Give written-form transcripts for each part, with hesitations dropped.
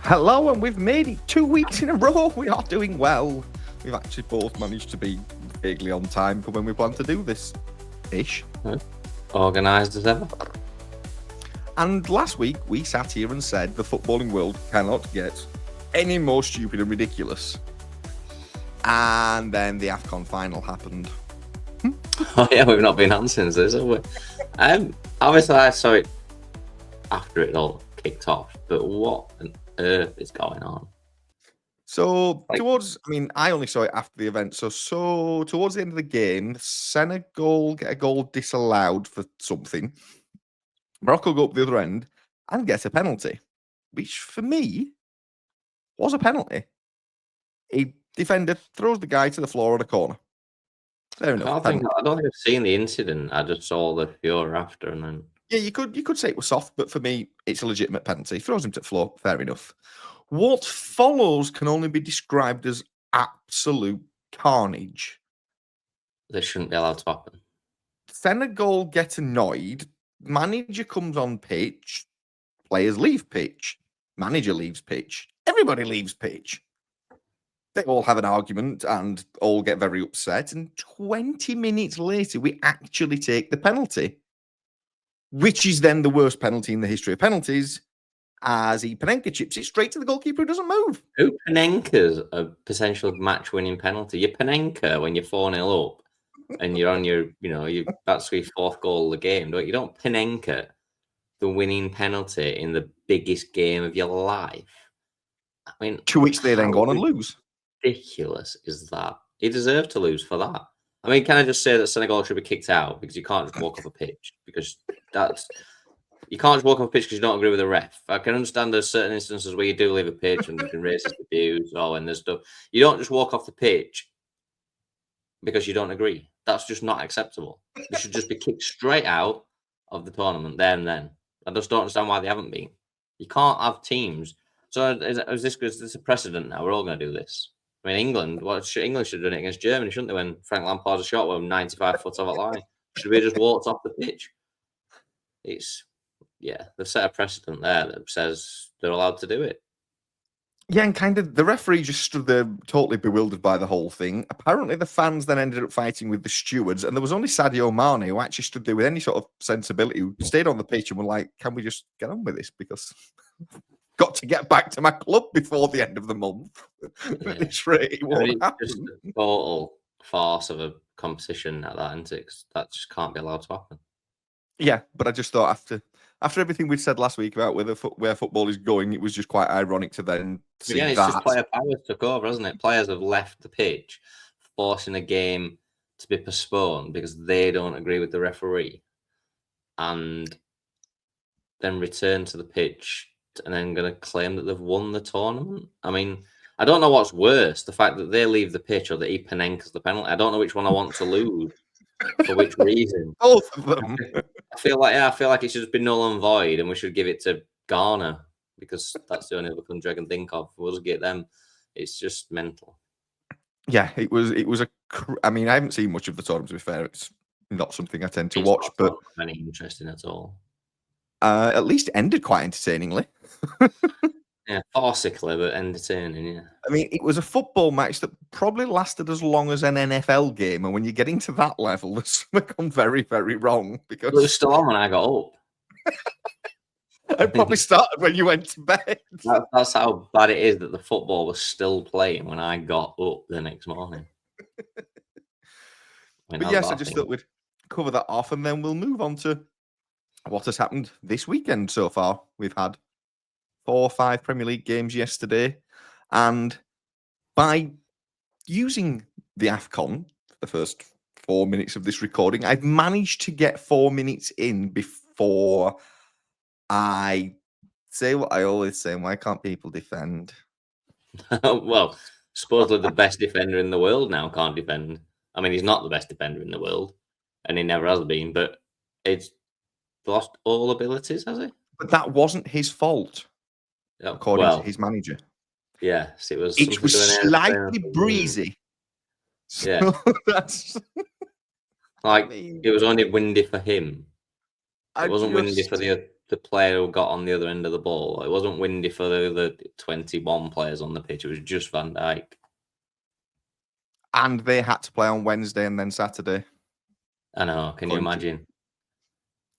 Hello, and we've made it 2 weeks in a row. We are doing well. We've actually both managed to be vaguely on time for when we plan to do this ish. Organised as ever. And last week, we sat here and said the footballing world cannot get any more stupid and ridiculous. And then the AFCON final happened. Oh yeah, we've not been on since this, have we? Obviously I saw it after it all kicked off, but what on earth is going on? So I only saw it after the event. So towards the end of the game, Senegal get a goal disallowed for something. Morocco go up the other end and get a penalty, which for me was a penalty. A defender throws the guy to the floor on a corner. Fair enough. I don't think I've seen the incident. I just saw the furor after, and then you could say it was soft, but for me, it's a legitimate penalty. He throws him to the floor. Fair enough. What follows can only be described as absolute carnage. this shouldn't be allowed to happen. Senegal get annoyed. Manager comes on pitch. Players leave pitch. Manager leaves pitch. Everybody leaves pitch. They all have an argument and all get very upset. And 20 minutes later, we actually take the penalty, which is then the worst penalty in the history of penalties, as Panenka chips it straight to the goalkeeper who doesn't move. Who Panenka's a potential match-winning penalty? You Panenka when you're 4-0 up and you're on that's your fourth goal of the game. You don't Panenka the winning penalty in the biggest game of your life. I mean, 2 weeks they then go on and lose. Ridiculous is that? He deserved to lose for that. I mean, can I just say that Senegal should be kicked out because you can't just walk off a pitch, because you can't just walk off a pitch because you don't agree with the ref. I can understand there's certain instances where you do leave a pitch and you can racist abuse and there's stuff. You don't just walk off the pitch because you don't agree. That's just not acceptable. You should just be kicked straight out of the tournament there and then. I just don't understand why they haven't been. You can't have teams. So is this a precedent now? We're all going to do this. I mean, England should have done it against Germany, shouldn't they? When Frank Lampard's shot was 95 foot off a line, should we just walked off the pitch? They've set a precedent there that says they're allowed to do it. Yeah, and kind of the referee just stood there totally bewildered by the whole thing. Apparently, the fans then ended up fighting with the stewards, and there was only Sadio Mane who actually stood there with any sort of sensibility, who stayed on the pitch and were like, "Can we just get on with this? Because got to get back to my club before the end of the month." At this rate, it's just a total farce of a competition at that, isn't it? That just can't be allowed to happen. Yeah, but I just thought after everything we'd said last week about where football is going, it was just quite ironic to then see it's that. Just player power took over, hasn't it? Players have left the pitch, forcing a game to be postponed because they don't agree with the referee, and then return to the pitch and then going to claim that they've won the tournament. I mean, I don't know what's worse, the fact that they leave the pitch or that Panenka's the penalty. I don't know which one I want to lose. For which reason? Both of them. I feel like it should just be null and void, and we should give it to Ghana because that's the only other country I can think of. We'll just get them. It's just mental. Yeah, it was I mean, I haven't seen much of the tournament, to be fair. It's not something I tend to watch, but any interesting at all. At least it ended quite entertainingly. Yeah, farcically, but entertaining, yeah. I mean, it was a football match that probably lasted as long as an NFL game, and when you're getting to that level, it's become very, very wrong. Because it was still on when I got up. I probably started when you went to bed. That's how bad it is that the football was still playing when I got up the next morning. But yes, I just thought we'd cover that off, and then we'll move on to what has happened this weekend so far. We've had 4 or 5 Premier League games yesterday, and by using the AFCON for the first 4 minutes of this recording, I've managed to get 4 minutes in before I say what I always say: why can't people defend? Well, supposedly the best defender in the world now can't defend. I mean, he's not the best defender in the world, and he never has been, but it's lost all abilities, has he? But that wasn't his fault. According to his manager. Yes, it was. It was slightly breezy. Yeah, so that's it was only windy for him. It wasn't windy for the the player who got on the other end of the ball. It wasn't windy for the other 21 players on the pitch. It was just Van Dijk. And they had to play on Wednesday and then Saturday. I know. Can you imagine?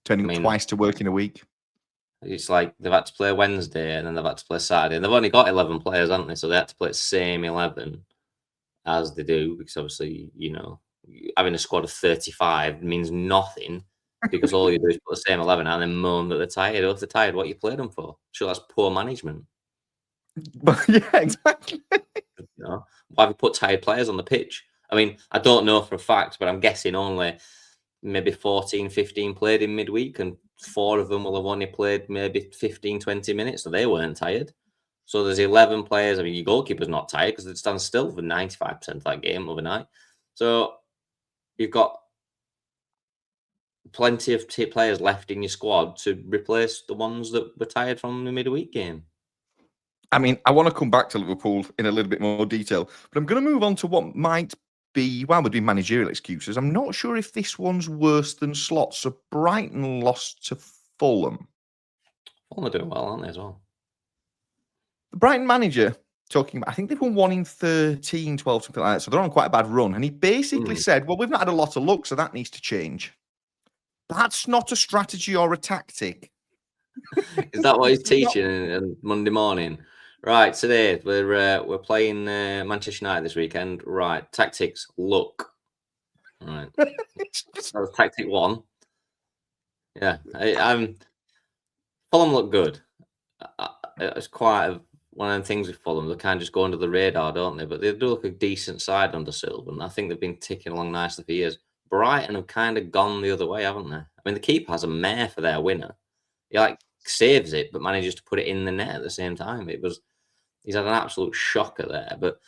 Turning up twice to work in a week. It's like they've had to play Wednesday and then they've had to play Saturday. And they've only got 11 players, haven't they? So they had to play the same 11 as they do, because obviously, having a squad of 35 means nothing, because all you do is put the same 11 and then moan that they're tired. If they're tired, what you played them for? Sure, that's poor management. Yeah, exactly. Why have you put tired players on the pitch? I mean, I don't know for a fact, but I'm guessing only maybe 14, 15 played in midweek, and 4 of them will have only played maybe 15, 20 minutes, so they weren't tired. So there's 11 players. I mean, your goalkeeper's not tired because they'd stand still for 95% of that game overnight. So you've got plenty of players left in your squad to replace the ones that were tired from the midweek game. I mean, I want to come back to Liverpool in a little bit more detail, but I'm going to move on to what might be, while we're doing managerial excuses, I'm not sure if this one's worse than Slot. So Brighton lost to Fulham. Fulham are doing well, aren't they, as well? The Brighton manager talking about, I think they've won 1 in 13, 12, something like that. So they're on quite a bad run. And he basically said, well, we've not had a lot of luck, so that needs to change. That's not a strategy or a tactic. Is that what he's teaching on Monday morning? Right, today we're playing Manchester United this weekend. Right, tactics, luck. Right, that was tactic 1. Yeah, Fulham look good. It's quite one of them things with Fulham. They kind of just go under the radar, don't they? But they do look a decent side under Silva, and I think they've been ticking along nicely for years. Brighton have kind of gone the other way, haven't they? I mean, the keeper has a mare for their winner. He saves it, but manages to put it in the net at the same time. He's had an absolute shocker there. But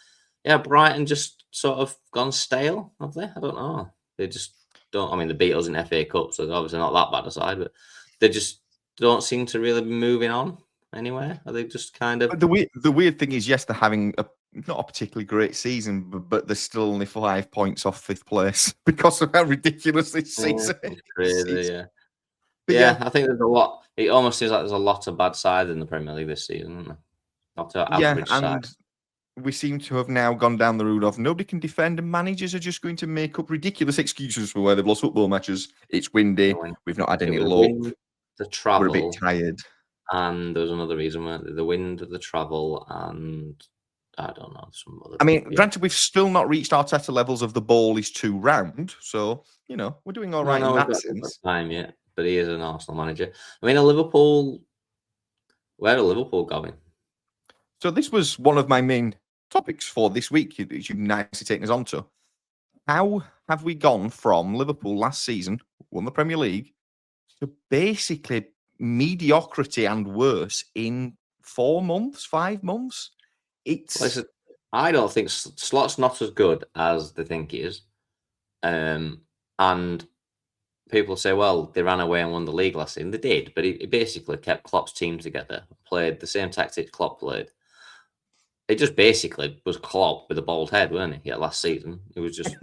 yeah, Brighton just sort of gone stale, have they? I don't know. They just don't. I mean, they beat us in FA Cup, so they're obviously not that bad aside, but they just don't seem to really be moving on anywhere. Are they just kind of? The weird thing is, yes, they're having not a particularly great season, but they're still only 5 points off 5th place because of how ridiculous this season is. Crazy, yeah. But yeah, I think there's a lot. It almost seems like there's a lot of bad sides in the Premier League this season, isn't there? Not to average side. We seem to have now gone down the route of nobody can defend, and managers are just going to make up ridiculous excuses for where they've lost football matches. It's windy. We've not had any luck. The travel. We're a bit tired. And there was another reason, the wind, the travel, and I don't know, some other. I mean, granted, we've still not reached Arteta levels of the ball is too round, so we're doing all right in that sense. Time yet, but he is an Arsenal manager. I mean, where are Liverpool going? So this was one of my main topics for this week. You've nicely taken us on to. How have we gone from Liverpool last season, won the Premier League, to basically mediocrity and worse in 4 months, 5 months? I don't think Slot's not as good as they think he is. And people say, well, they ran away and won the league last season. They did, but he basically kept Klopp's team together, played the same tactics Klopp played. It just basically was Klopp with a bald head, weren't he? Yeah, last season. It was just,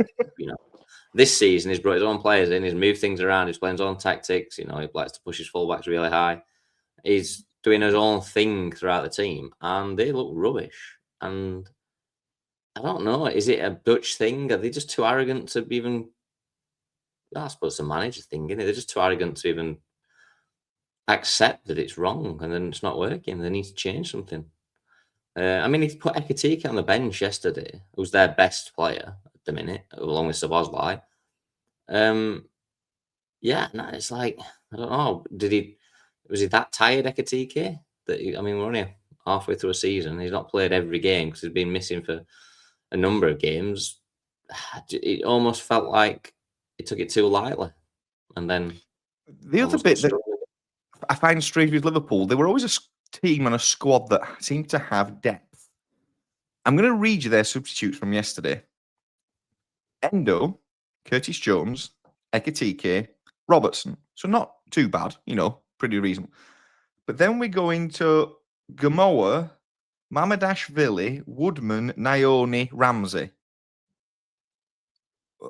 This season he's brought his own players in, he's moved things around, he's playing his own tactics, he likes to push his fullbacks really high. He's doing his own thing throughout the team, and they look rubbish. And I don't know, is it a Dutch thing? Are they just too arrogant to even... I suppose it's a manager thing, isn't it? They're just too arrogant to even accept that it's wrong and then it's not working. They need to change something. I mean, he put Ekitike on the bench yesterday, who's their best player at the minute, along with Szoboszlai. It's like, I don't know. Was he that tired, Ekitike? We're only halfway through a season. He's not played every game because he's been missing for a number of games. It almost felt like he took it too lightly. And then the other bit that I find strange with Liverpool, they were always a team and a squad that seemed to have depth. I'm going to read you their substitutes from yesterday. Endo, Curtis Jones, Ekitike, Robertson. So not too bad, pretty reasonable. But then we go into Gamoa, Mamadashvili, Woodman, Naoni, Ramsey.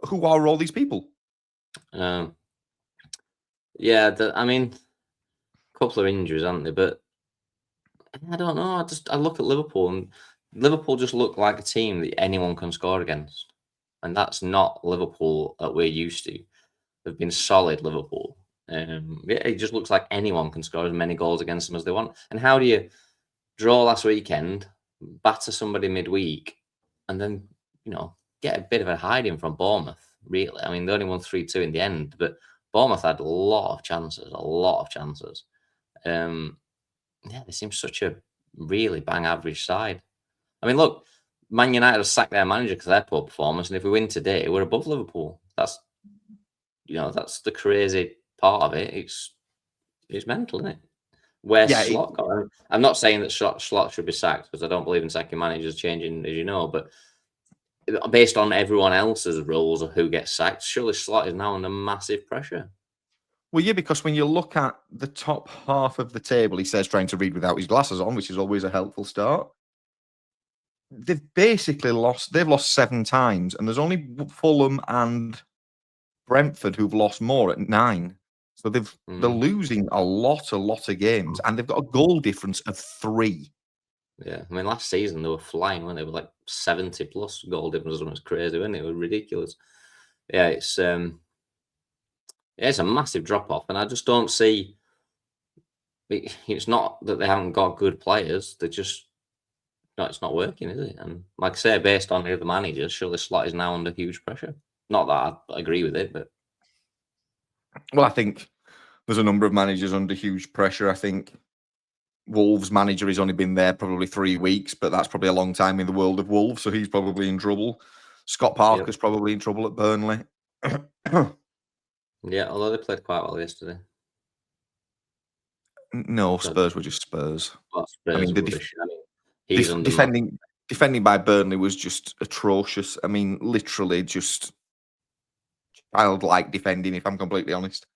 Who are all these people? couple of injuries, haven't they? But I don't know. I look at Liverpool, and Liverpool just look like a team that anyone can score against, and that's not Liverpool that we're used to. They've been solid Liverpool. Yeah, it just looks like anyone can score as many goals against them as they want. And how do you draw last weekend, batter somebody midweek, and then get a bit of a hiding from Bournemouth? Really, I mean, they only won 3-2 in the end, but Bournemouth had a lot of chances. Yeah, they seem such a really bang average side. I mean, look, Man United have sacked their manager because of their poor performance, and if we win today, we're above Liverpool. That's the crazy part of it. It's mental, isn't it? Where's Slot gone? I'm not saying that Slot should be sacked because I don't believe in sacking managers changing, as you know, but based on everyone else's rules of who gets sacked, surely Slot is now under massive pressure. Well, yeah, because when you look at the top half of the table, he says trying to read without his glasses on, which is always a helpful start. They've basically lost. They've lost 7 times, and there's only Fulham and Brentford who've lost more at 9. So they're losing a lot of games, and they've got a goal difference of 3. Yeah, I mean, last season they were flying, weren't they? With like 70 plus goal difference. It was crazy, wasn't it? It was ridiculous. Yeah, it's a massive drop off, and I just don't see. It's not that they haven't got good players; they're just it's not working, is it? And like I say, based on the other managers, surely Slot is now under huge pressure. Not that I agree with it, but well, I think there's a number of managers under huge pressure. I think Wolves manager has only been there probably 3 weeks, but that's probably a long time in the world of Wolves, so he's probably in trouble. Scott Parker's probably in trouble at Burnley. Yeah, although they played quite well yesterday. No, Spurs were just Spurs. Well, Spurs I mean, he's under defending by Burnley was just atrocious. I mean, literally just childlike defending, if I'm completely honest.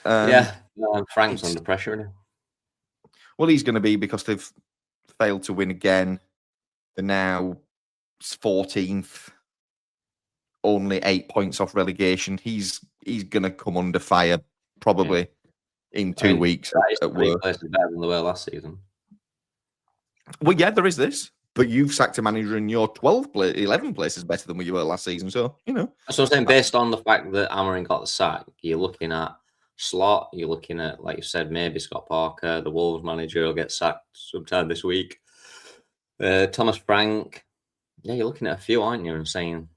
Frank's under pressure now. Well, he's going to be because they've failed to win again. They're now 14th, only 8 points off relegation. He's going to come under fire probably in 2 weeks at work. Places better than they were last season. Well, yeah, there is this, but you've sacked a manager in your 11 places better than where you were last season. So That's what I'm saying. Based on the fact that Amorim got the sack, you're looking at Slot. You're looking at, like you said, maybe Scott Parker, the Wolves manager, will get sacked sometime this week. Thomas Frank. Yeah, you're looking at a few, aren't you? And saying,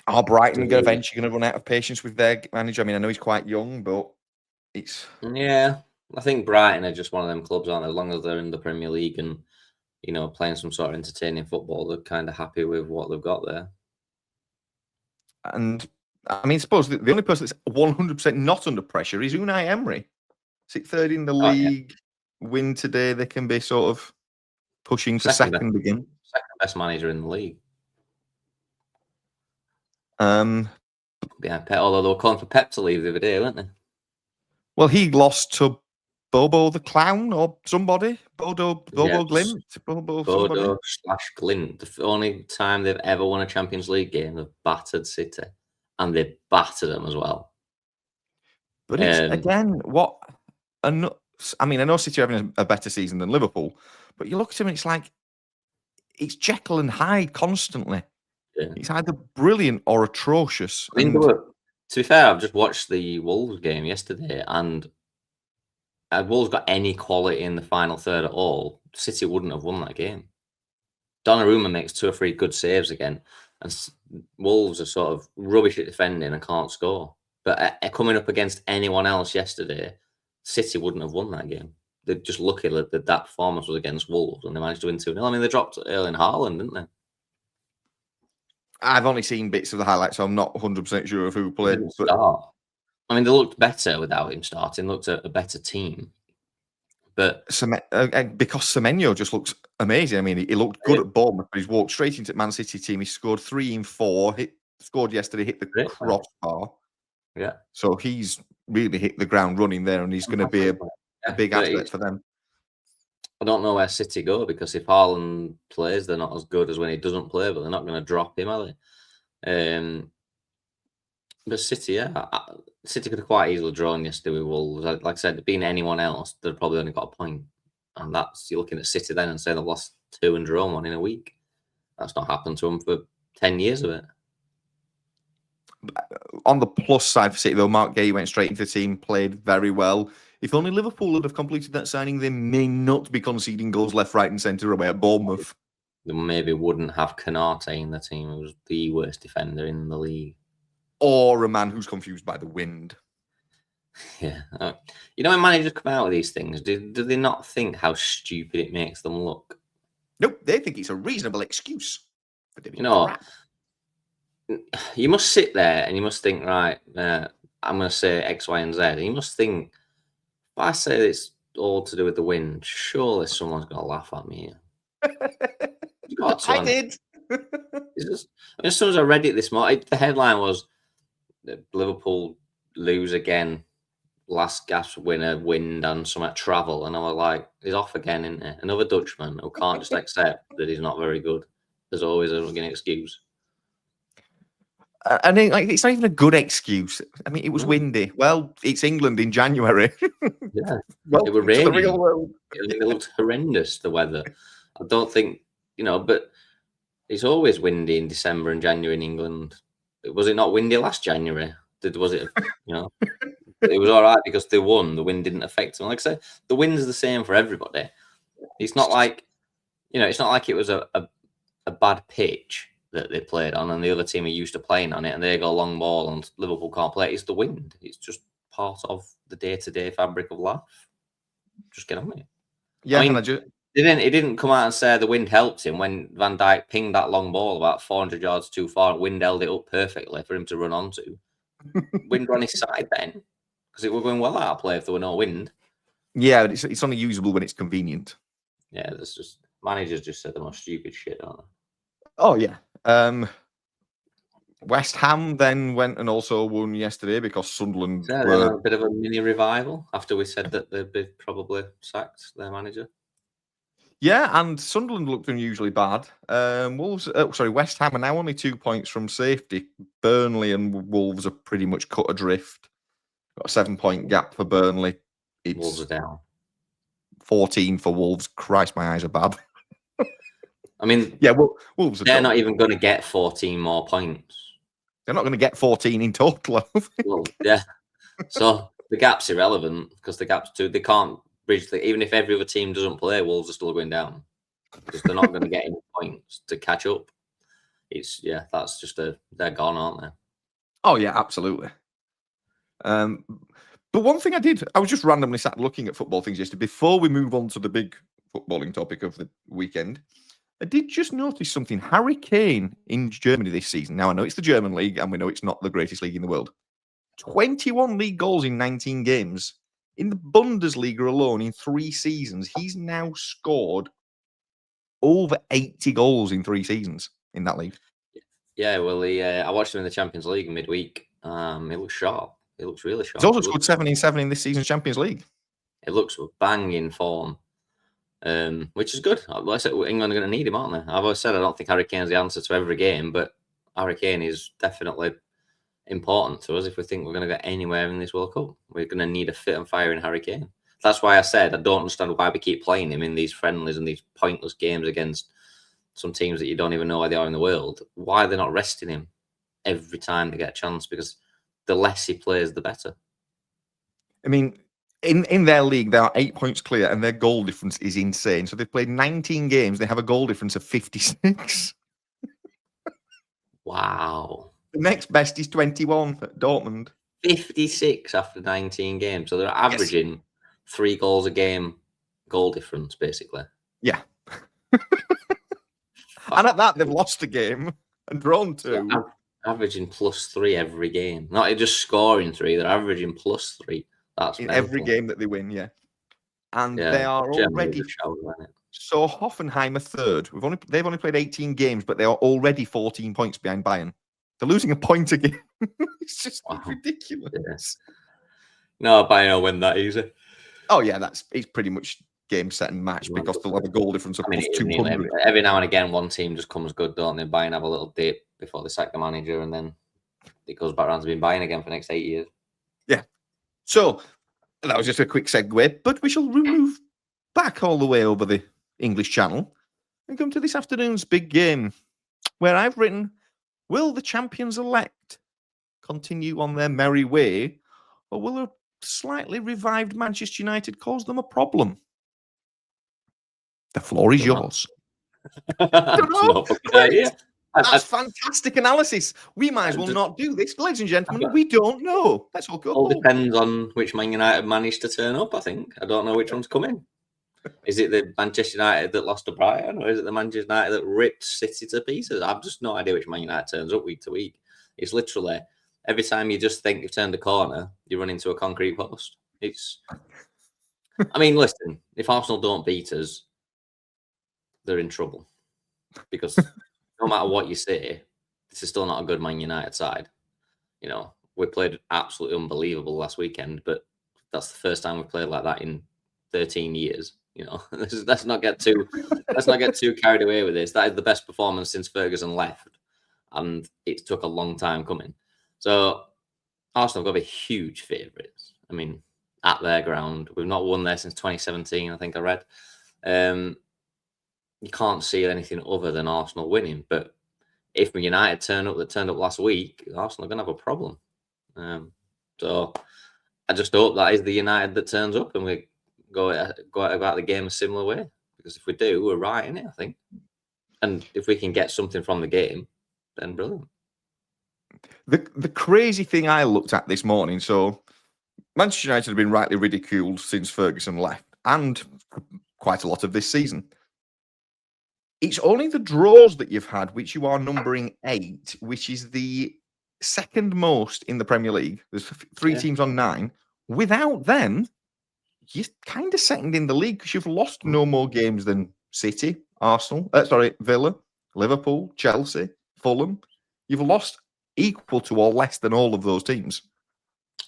are Brighton eventually going to run out of patience with their manager? I mean, I know he's quite young, but it's I think Brighton are just one of them clubs, aren't they? As long as they're in the Premier League and playing some sort of entertaining football, they're kind of happy with what they've got there. And I mean, suppose the only person that's 100% not under pressure is Unai Emery. Sit third in the league, win today, they can be sort of pushing for second again. Second best manager in the league. Yeah, although they were calling for Pep to leave the other day, weren't they? Well, he lost to Bobo the Clown or somebody. Bobo Glint. Bodo / Glint. The only time they've ever won a Champions League game, they've battered City. And they battered them as well. But it's, again, I know City are having a better season than Liverpool, but you look at him and it's like, it's Jekyll and Hyde constantly. Yeah. It's either brilliant or atrocious. I mean, to be fair, I've just watched the Wolves game yesterday, and had Wolves got any quality in the final third at all, City wouldn't have won that game. Donnarumma makes 2 or 3 good saves again, and Wolves are sort of rubbish at defending and can't score. But coming up against anyone else yesterday, City wouldn't have won that game. They're just lucky that performance was against Wolves and they managed to win 2-0. I mean, they dropped Erling Haaland, didn't they? I've only seen bits of the highlights, so I'm not 100% sure of who played. I mean, they looked better without him starting, looked a better team. But because Semenyo just looks amazing. I mean, he looked good at Bournemouth, but he's walked straight into Man City team. He scored 3 in 4. Scored yesterday, hit the crossbar. Yeah. So he's really hit the ground running there, and he's going to be a big asset for them. I don't know where City go, because if Haaland plays, they're not as good as when he doesn't play, but they're not going to drop him, are they? But City, City could have quite easily drawn yesterday with Wolves. Like I said, being anyone else, they'd probably only got a point. And that's, you're looking at City then and saying they've lost 2 and drawn 1 in a week. That's not happened to them for 10 years of it. On the plus side for City, though, Mark Gay went straight into the team, played very well. If only Liverpool would have completed that signing, they may not be conceding goals left, right, and centre away at Bournemouth. They maybe wouldn't have Canate in the team, who was the worst defender in the league. Or a man who's confused by the wind. Yeah. When managers come out with these things, do they not think how stupid it makes them look? Nope, they think it's a reasonable excuse for doing crap. You must sit there and you must think, right, I'm going to say X, Y, and Z. And you must think, if I say it's all to do with the wind, surely someone's going to laugh at me. I did. As soon as I read it this morning, the headline was Liverpool lose again, last gasp winner, wind and some at travel. And I was like, he's off again, isn't he? Another Dutchman who can't just accept that he's not very good. There's always an excuse. I mean, it's not even a good excuse. I mean, it was windy. Well, it's England in January. Yeah. Well, it was raining. The real world. It looked horrendous, the weather. I don't think, but it's always windy in December and January in England. Was it not windy last January? Was it, It was all right because they won. The wind didn't affect them. Like I said, the wind's the same for everybody. It's not like, it's not like it was a bad pitch that they played on and the other team are used to playing on it and they got a long ball and Liverpool can't play. It's the wind. It's just part of the day-to-day fabric of life. Just get on with it. Yeah, He didn't come out and say the wind helped him when Van Dijk pinged that long ball about 400 yards too far. Wind held it up perfectly for him to run onto. Wind on his side then, because it were going well out of play if there were no wind. Yeah, but it's only usable when it's convenient. Yeah, there's just managers just said the most stupid shit, aren't they? Oh yeah. West Ham then went and also won yesterday because Sunderland were a bit of a mini revival after we said that they'd be probably sacked their manager. Yeah, and Sunderland looked unusually bad. West Ham are now only 2 points from safety. Burnley and Wolves are pretty much cut adrift. Got a 7-point gap for Burnley. Wolves are down. 14 for Wolves. Christ, my eyes are bad. I mean, yeah, Wolves are they're not even going to get 14 more points. They're not going to get 14 in total. Well, yeah. So the gap's irrelevant because the gap's too. They can't bridge even if every other team doesn't play, Wolves are still going down because they're not going to get any points to catch up. That's just they're gone, aren't they? Oh yeah, absolutely. But one thing I was just randomly sat looking at football things yesterday before we move on to the big footballing topic of the weekend. I did just notice something. Harry Kane in Germany this season. Now, I know it's the German league, and we know it's not the greatest league in the world. 21 league goals in 19 games. In the Bundesliga alone, in 3 seasons, he's now scored over 80 goals in 3 seasons in that league. Yeah, well, I watched him in the Champions League midweek. He looks sharp. He looks really sharp. He's also scored 7 in this season's Champions League. It looks banging form. Which is good. I said England are going to need him, aren't they? I've always said I don't think Harry Kane's the answer to every game, but Harry Kane is definitely important to us if we think we're going to get anywhere in this World Cup. We're going to need a fit and firing Harry Kane. That's why I said I don't understand why we keep playing him in these friendlies and these pointless games against some teams that you don't even know where they are in the world. Why they're not resting him every time they get a chance? Because the less he plays, the better. I mean, in their league, they are 8 points clear, and their goal difference is insane. So they've played 19 games. They have a goal difference of 56. Wow. The next best is 21 at Dortmund. 56 after 19 games. So they're averaging 3 goals a game goal difference, basically. Yeah. And at that, they've lost a game and drawn 2. Yeah, averaging +3 every game. Not just scoring 3, they're averaging +3. That's in mental. every game that they win, yeah. And they are already. So Hoffenheim are third. They've only played 18 games, but they are already 14 points behind Bayern. They're losing a point a game. It's just ridiculous. Yeah. No, Bayern will win that easy. Oh yeah, it's pretty much game, set, and match because they'll have a goal difference of +200. Every now and again, one team just comes good, don't they? Bayern have a little dip before they sack the manager, and then it goes back around to being buying again for the next 8 years. Yeah. So that was just a quick segue, but we shall move back all the way over the English Channel and come to this afternoon's big game, where I've written, will the champions-elect continue on their merry way, or will a slightly revived Manchester United cause them a problem? The floor is yours. Don't know. No fucking idea. That's fantastic analysis. We might as well not do this. Ladies and gentlemen, we don't know. Let's all go. All depends on which Man United managed to turn up, I think. I don't know which one's coming. Is it the Manchester United that lost to Brighton, or is it the Manchester United that ripped City to pieces? I've just no idea which Man United turns up week to week. It's literally every time you just think you've turned a corner, you run into a concrete post. I mean, listen, if Arsenal don't beat us, they're in trouble. Because no matter what you say, this is still not a good Man United side. You know, we played absolutely unbelievable last weekend, but that's the first time we've played like that in 13 years. You know, let's not get too carried away with this. That is the best performance since Ferguson left, and it took a long time coming. So Arsenal have got to be huge favourites. I mean, at their ground, we've not won there since 2017. I think I read. You can't see anything other than Arsenal winning. But if United turned up last week, Arsenal are going to have a problem. So I just hope that is the United that turns up and we go about the game a similar way. Because if we do, we're right in it, I think. And if we can get something from the game, then brilliant. The crazy thing I looked at this morning, so Manchester United have been rightly ridiculed since Ferguson left, and quite a lot of this season. It's only the draws that you've had, which you are numbering 8, which is the second most in the Premier League. There's 3 teams on 9. Without them, you're kind of second in the league because you've lost no more games than City, Villa, Liverpool, Chelsea, Fulham. You've lost equal to or less than all of those teams.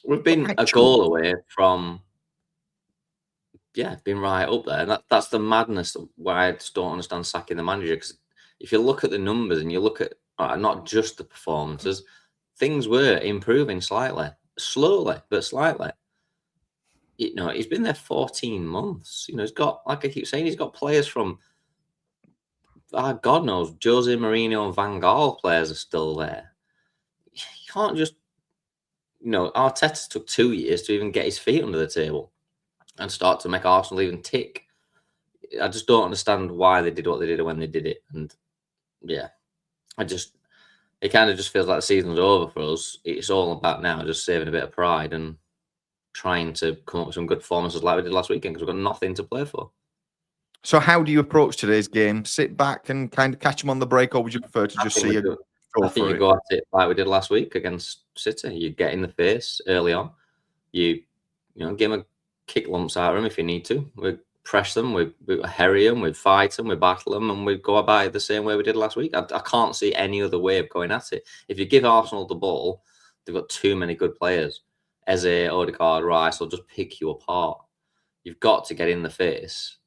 We've been a goal away from being right up there. And that's the madness why I just don't understand sacking the manager. Because if you look at the numbers and you look at not just the performances, things were improving slightly, slowly, but slightly. You know, he's been there 14 months. You know, he's got, like I keep saying, he's got players from, God knows, Jose Mourinho and Van Gaal players are still there. You can't just, Arteta took 2 years to even get his feet under the table and start to make Arsenal even tick. I just don't understand why they did what they did when they did it. And it kind of just feels like the season's over for us. It's all about now just saving a bit of pride and trying to come up with some good performances like we did last weekend, because we've got nothing to play for. So how do you approach today's game? Sit back and kind of catch them on the break, or would you prefer to just see it? I think you go at it like we did last week against City. You get in the face early on. You give them a kick lumps out of them if you need to. We press them, we harry them, we fight them, we battle them, and we go about it the same way we did last week. I can't see any other way of going at it. If you give Arsenal the ball, they've got too many good players. Eze, Odegaard, Rice will just pick you apart. You've got to get in the face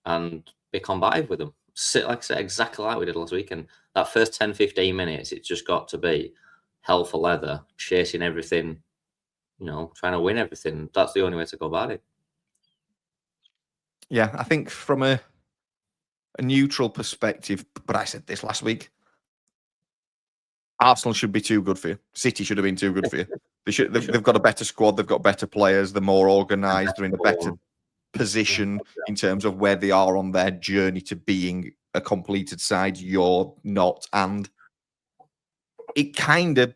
and be combative with them. Sit, like I said, exactly like we did last week. And that first 10, 15 minutes, it's just got to be hell for leather, chasing everything, trying to win everything. That's the only way to go about it. Yeah, I think from a neutral perspective, but I said this last week, Arsenal should be too good for you. City should have been too good for you. They've got a better squad. They've got better players. They're more organised. They're in a better position in terms of where they are on their journey to being a completed side. You're not. And it kind of,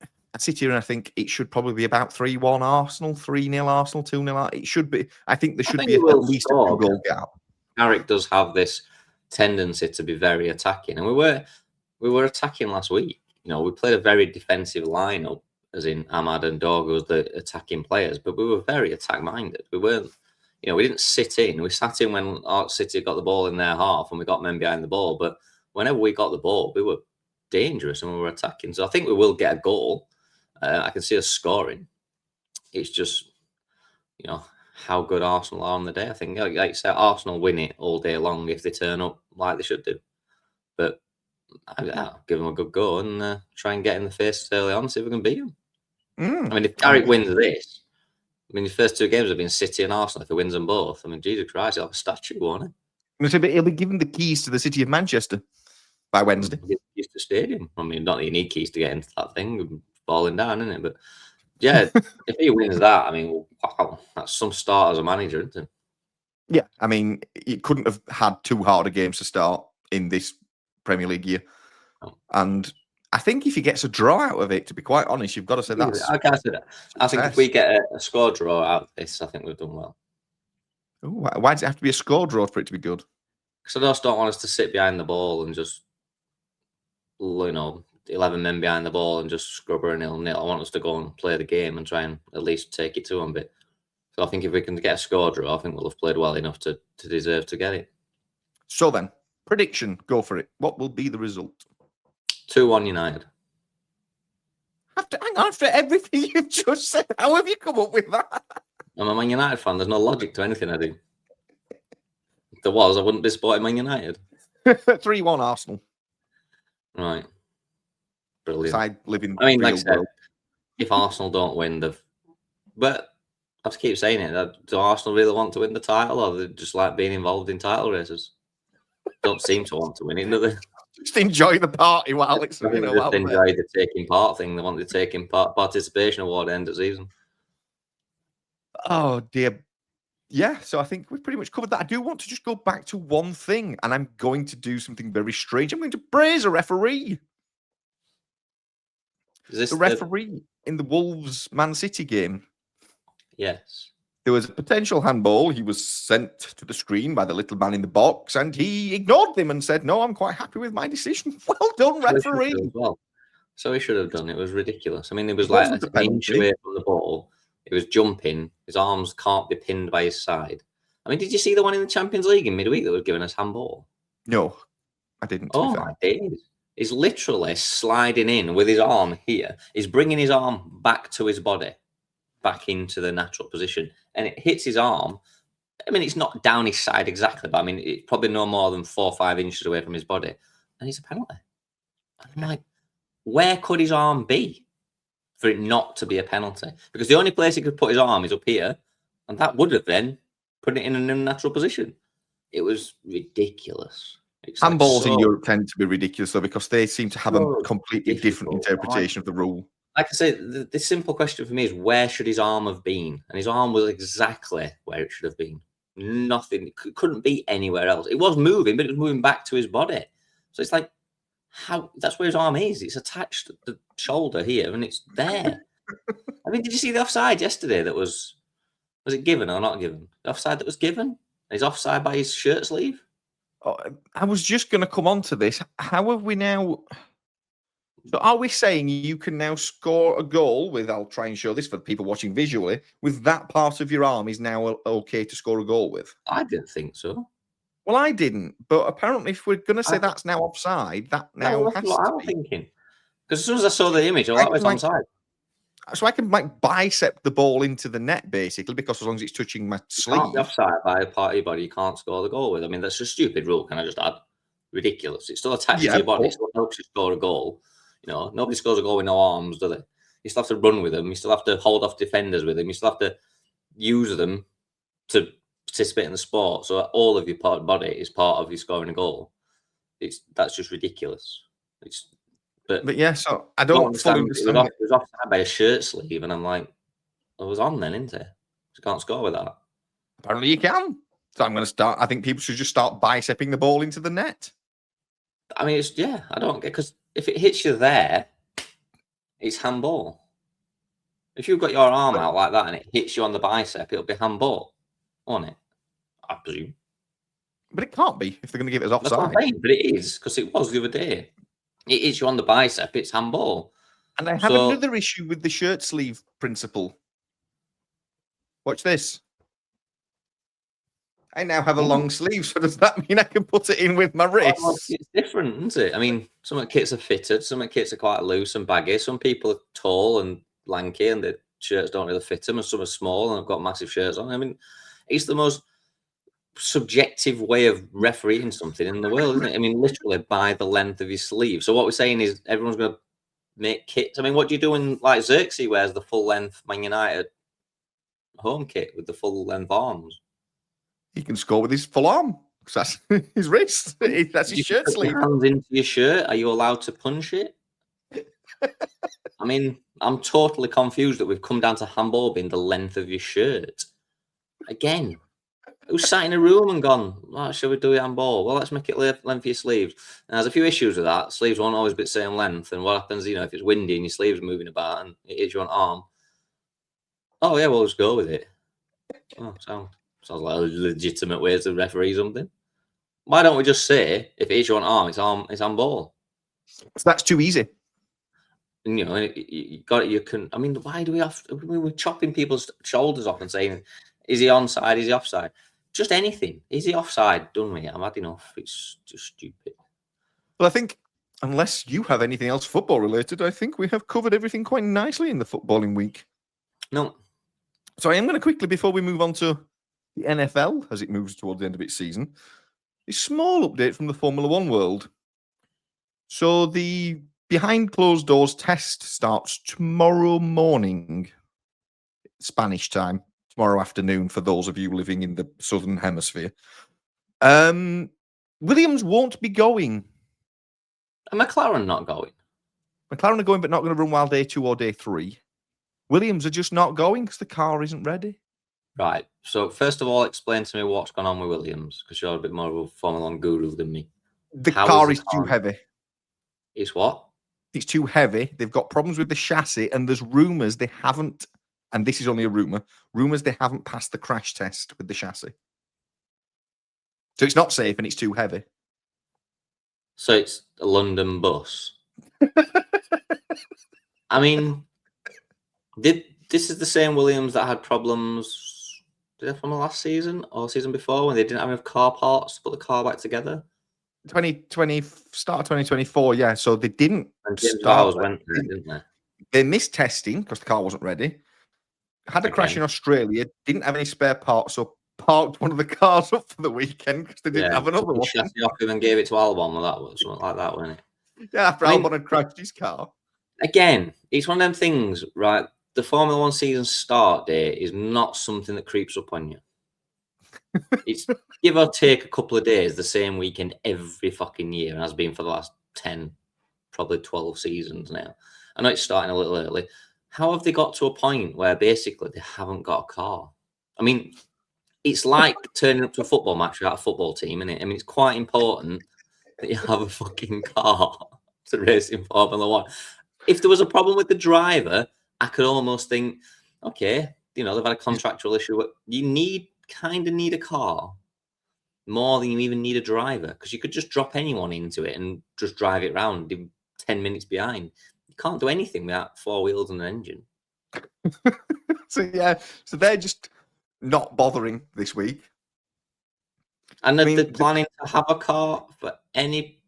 I sit here and I think it should probably be about 3-1 Arsenal, 3-0 Arsenal, 2-0. It should be. I think there should be at least a 2-goal gap. Carrick does have this tendency to be very attacking, and we were attacking last week. We played a very defensive lineup, as in Ahmad and Dorgu as the attacking players, but we were very attack minded. We weren't, we didn't sit in. We sat in when our City got the ball in their half and we got men behind the ball. But whenever we got the ball, we were dangerous and we were attacking. So I think we will get a goal. I can see us scoring. It's just, how good Arsenal are on the day. I think, like you said, Arsenal win it all day long if they turn up like they should do. But I'll give them a good go and try and get in the face early on, see if we can beat them. Mm. I mean, if Carrick wins this, I mean, the first 2 games have been City and Arsenal. If he wins them both, I mean, Jesus Christ, he'll have a statue, won't he? He'll be given the keys to the city of Manchester by Wednesday. Keys to the stadium. I mean, not that you need keys to get into that thing, falling down, isn't it? But yeah, if he wins that, I mean, wow, that's some start as a manager, isn't it? Yeah, I mean, he couldn't have had 2 harder games to start in this Premier League year. Oh. And I think if he gets a draw out of it, to be quite honest, you've got to say that's. I think if we get a score draw out of this, I think we've done well. Ooh, why does it have to be a score draw for it to be good? Because I just don't want us to sit behind the ball and just, 11 men behind the ball and just scrub her 0-0. I want us to go and play the game and try and at least take it to them a bit. So I think if we can get a score draw, I think we'll have played well enough to deserve to get it. So then, prediction, go for it. What will be the result? 2-1 United. After everything you've just said, how have you come up with that? I'm a Man United fan. There's no logic to anything I do. If there was, I wouldn't be supporting Man United. 3-1 Arsenal. Right. Brilliant. Side living. I mean, like I said, if Arsenal don't win, but I have to keep saying it. Do Arsenal really want to win the title, or they just like being involved in title races? Don't seem to want to win it, do they? Just enjoy the party while it's just enjoy the taking part thing. They want the taking part participation award at the end of the season. Oh dear. Yeah, so I think we've pretty much covered that. I do want to just go back to one thing, and I'm going to do something very strange. I'm going to praise a referee. Is this the referee in the Wolves Man City game? Yes. There was a potential handball. He was sent to the screen by the little man in the box, and he ignored them and said, "No, I'm quite happy with my decision." Well done, referee. So he should have done. It was ridiculous. I mean, it was like an inch away from the ball. It was jumping. His arms can't be pinned by his side. I mean, did you see the one in the Champions League in midweek that was given us handball? No, I didn't. Oh my days! He's literally sliding in with his arm here. He's bringing his arm back to his body, back into the natural position, and it hits his arm. I mean, it's not down his side exactly, but I mean, it's probably no more than 4 or 5 inches away from his body, and it's a penalty. I'm like, where could his arm be for it not to be a penalty? Because the only place he could put his arm is up here, and that would have then put it in an unnatural position. It was ridiculous. Handballs in Europe tend to be ridiculous, though, because they seem to have a completely different interpretation of the rule. Like I say, the simple question for me is, where should his arm have been? And his arm was exactly where it should have been. Nothing. It couldn't be anywhere else. It was moving, but it was moving back to his body. So it's like, how? That's where his arm is. It's attached to the shoulder here, and it's there. I mean, did you see the offside yesterday? That was it given or not given? The offside that was given. He's offside by his shirt sleeve. Oh, I was just going to come on to this. How have we now? So are we saying you can now score a goal with? I'll try and show this for the people watching visually. With that part of your arm is now okay to score a goal with? I didn't think so. Well, I didn't, but apparently, if we're going to say that's now offside, that now has what to I'm be. Thinking. Because as soon as I saw the image, that was onside. So I can bicep the ball into the net, basically, because as long as it's touching my sleeve. You can't be offside by a part of your body you can't score the goal with. I mean, that's a stupid rule, can I just add? Ridiculous. It's still attached to your body. It still helps you score a goal. You know, nobody scores a goal with no arms, do they? You still have to run with them. You still have to hold off defenders with them. You still have to use them to participate in the sport. So all of your body is part of you scoring a goal. That's just ridiculous. But yeah, so I don't fully understand. It was offside by a shirt sleeve, and I'm like, I was on then, isn't it? You can't score with that. Apparently you can. So I'm going to start. I think people should just start bicepping the ball into the net. I mean, I don't get, because if it hits you there, it's handball. If you've got your arm out like that and it hits you on the bicep, it'll be handball, won't it? I presume. But it can't be if they're going to give it as offside. That's what I'm saying, but it is, because it was the other day. It hits you on the bicep, it's handball. And I have another issue with the shirt sleeve principle. Watch this. I now have a long sleeve, so does that mean I can put it in with my wrist? Well, it's different, isn't it? I mean, some kits are fitted, some kits are quite loose and baggy. Some people are tall and lanky and the shirts don't really fit them, and some are small and have got massive shirts on. I mean, it's the most subjective way of refereeing something in the world, isn't it? I mean, literally by the length of your sleeve. So what we're saying is everyone's going to make kits. I mean, what do you do when like Xerxes wears the full length Man United home kit with the full length arms? He can score with his full arm. That's his wrist. That's his You shirt put sleeve. your hands into your shirt. Are you allowed to punch it? I mean, I'm totally confused that we've come down to handball being the length of your shirt. Again, who's sat in a room and gone, oh, shall we do it handball? Well, let's make it length of your sleeves. And there's a few issues with that. Sleeves won't always be the same length. And what happens, if it's windy and your sleeves are moving about and it hits you on arm? Oh, yeah, we'll just go with it. Oh, sounds like a legitimate way to referee something. Why don't we just say, if it hits you on arm, it's handball? That's too easy. And, you got it. You can. I mean, why do we have? We're chopping people's shoulders off and saying, "Is he onside? Is he offside?" Just anything. Is he offside? Done with it. I'm had enough. It's just stupid. Well, I think unless you have anything else football related, I think we have covered everything quite nicely in the footballing week. No. So I am going to quickly, before we move on to the NFL as it moves towards the end of its season, a small update from the Formula One world. So the behind closed doors test starts tomorrow morning, Spanish time, tomorrow afternoon for those of you living in the southern hemisphere. Williams won't be going. And McLaren not going. McLaren are going, but not going to run while day 2 or day 3. Williams are just not going because the car isn't ready. Right. So first of all, explain to me what's gone on with Williams, because you're a bit more of a Formula One guru than me. The car is too heavy. It's what? It's too heavy. They've got problems with the chassis, and there's rumours they haven't, and this is only a rumour, rumours they haven't passed the crash test with the chassis. So it's not safe and it's too heavy. So it's a London bus. I mean, this is the same Williams that had problems from the last season or season before when they didn't have enough car parts to put the car back together? 2020, start of 2024, yeah. So they didn't start. Went there, didn't they? They missed testing because the car wasn't ready. Had a crash in Australia, didn't have any spare parts, so parked one of the cars up for the weekend because they didn't have another one. Chassis off him and gave it to Albon, or that was something like that, wasn't it? Yeah, after Albon had crashed his car. Again, it's one of them things, right? The Formula One season start date is not something that creeps up on you. It's give or take a couple of days, the same weekend every fucking year, and has been for the last 10, probably 12 seasons now. I know it's starting a little early. How have they got to a point where basically they haven't got a car? I mean, it's like turning up to a football match without a football team, isn't it? I mean, it's quite important that you have a fucking car to race in Formula One. If there was a problem with the driver, I could almost think, okay, they've had a contractual issue. But you kind of need a car more than you even need a driver, because you could just drop anyone into it and just drive it around 10 minutes behind. You can't do anything without 4 wheels and an engine. So they're just not bothering this week. And they're planning to have a car for any